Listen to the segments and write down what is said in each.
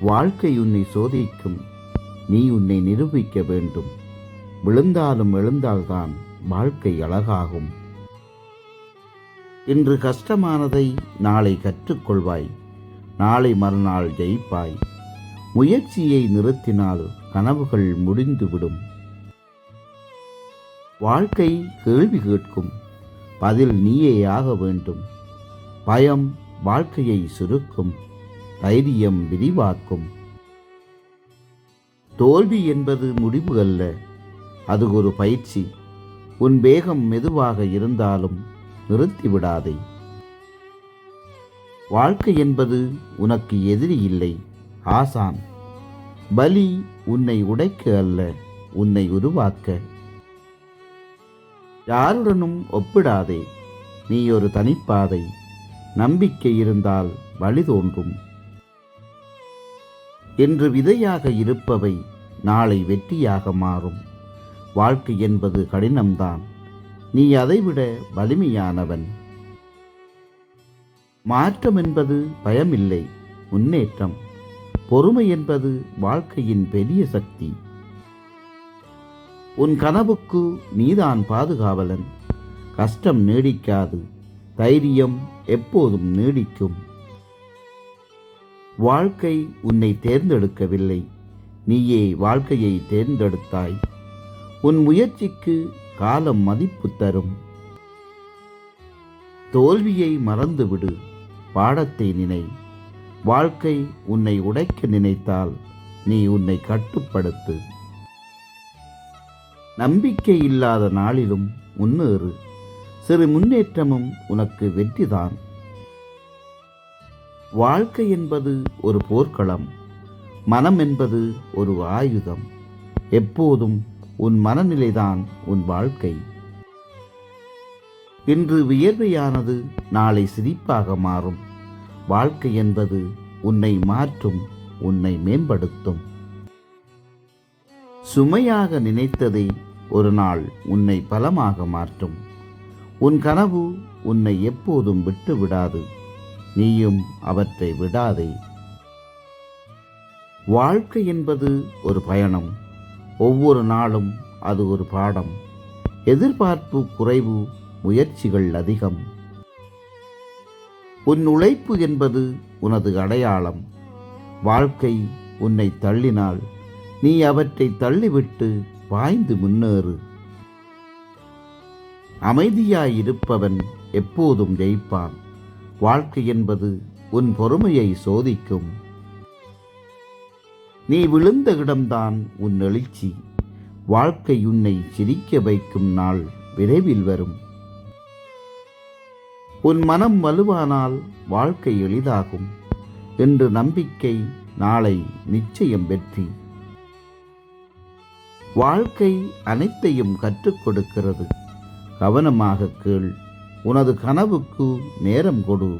வாழ்க்கை உன்னை சோதிக்கும், நீ உன்னை நிரூபிக்க வேண்டும். விழுந்தாலும் எழுந்தால்தான் வாழ்க்கை அழகாகும். இன்று கஷ்டமானதை நாளை கற்றுக்கொள்வாய், நாளை மறுநாள் ஜெயிப்பாய். முயற்சியை நிறுத்தினால் கனவுகள் முடிந்துவிடும். வாழ்க்கை கேள்வி கேட்கும், பதில் நீயே ஆக வேண்டும். பயம் வாழ்க்கையை சுருக்கும், தைரியம் விரிவாக்கும். தோல்வி என்பது முடிவு அல்ல, அது ஒரு பயிற்சி. உன் வேகம் மெதுவாக இருந்தாலும் நிறுத்திவிடாதே. வாழ்க்கை என்பது உனக்கு எதிரி இல்லை, ஆசான். பலி உன்னை உடைக்க அல்ல, உன்னை உருவாக்க. யாருடனும் ஒப்பிடாதே, நீ ஒரு தனிப்பாதை. நம்பிக்கை இருந்தால் வழி தோன்றும். இன்று விதையாக இருப்பவை நாளை வெற்றியாக மாறும். வாழ்க்கை என்பது கடினம்தான், நீ அதைவிட வலிமையானவன். மாற்றம் என்பது பயமில்லை, முன்னேற்றம். பொறுமை என்பது வாழ்க்கையின் பெரிய சக்தி. உன் கனவுக்கு நீதான் பாதுகாவலன். கஷ்டம் நீடிக்காது, தைரியம் எப்போதும் நீடிக்கும். வாழ்க்கை உன்னை தேர்ந்தெடுக்கவில்லை, நீயே வாழ்க்கையை தேர்ந்தெடுத்தாய். உன் முயற்சிக்கு காலம் மதிப்பு தரும். தோல்வியை மறந்துவிடு, பாடத்தை நினை. வாழ்க்கை உன்னை உடைக்க நினைத்தால் நீ உன்னை கட்டுப்படுத்து. நம்பிக்கை இல்லாத நாளிலும் முன்னேறு. சிறு முன்னேற்றமும் உனக்கு வெற்றிதான். வாழ்க்கை என்பது ஒரு போர்க்களம், மனம் என்பது ஒரு ஆயுதம். எப்போதும் உன் மனநிலைதான் உன் வாழ்க்கை. இன்று வியர்வையானது நாளை சிரிப்பாக மாறும். வாழ்க்கை என்பது உன்னை மாற்றும், உன்னை மேம்படுத்தும். சுமையாக நினைத்ததை ஒரு நாள் உன்னை பலமாக மாற்றும். உன் கனவு உன்னை எப்போதும் விட்டு விடாது, நீயும் அவற்றை விடாதே. வாழ்க்கை என்பது ஒரு பயணம், ஒவ்வொரு நாளும் அது ஒரு பாடம். எதிர்பார்ப்பு குறைவு, முயற்சிகள் அதிகம். உன் உழைப்பு என்பது உனது அடையாளம். வாழ்க்கை உன்னை தள்ளினால் நீ அவற்றை தள்ளிவிட்டு பாய்ந்து முன்னேறு. அமைதியாயிருப்பவன் எப்போதும் ஜெயிப்பான். வாழ்க்கை என்பது உன் பொறுமையை சோதிக்கும். நீ விழுந்த இடம்தான் உன் எழுச்சி. வாழ்க்கை உன்னை சிரிக்க வைக்கும் நாள் விரைவில் வரும். உன் மனம் வலுவானால் வாழ்க்கை எளிதாகும். இன்று நம்பிக்கை, நாளை நிச்சயம் வெற்றி. வாழ்க்கை அனைத்தையும் கற்றுக் கொடுக்கிறது. கவனமாக கேள், உனது கனவுக்கு நேரம் கொடு.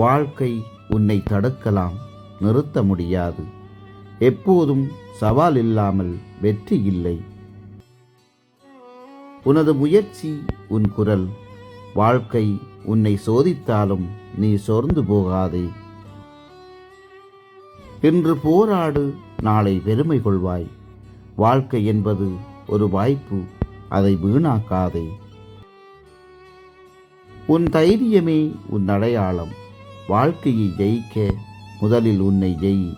வாழ்க்கை உன்னை தடுக்கலாம், நிறுத்த முடியாது. எப்போதும் சவால் இல்லாமல் வெற்றி இல்லை. உனது முயற்சி உன் குரல். வாழ்க்கை உன்னை சோதித்தாலும் நீ சோர்ந்து போகாதே. இன்று போராடு, நாளை பெருமை கொள்வாய். வாழ்க்கை என்பது ஒரு வாய்ப்பு, அதை வீணாக்காதே. உன் தைரியமே உன் அடையாளம். வாழ்க்கையை ஜெயிக்க முதலில் உன்னை ஜெயி.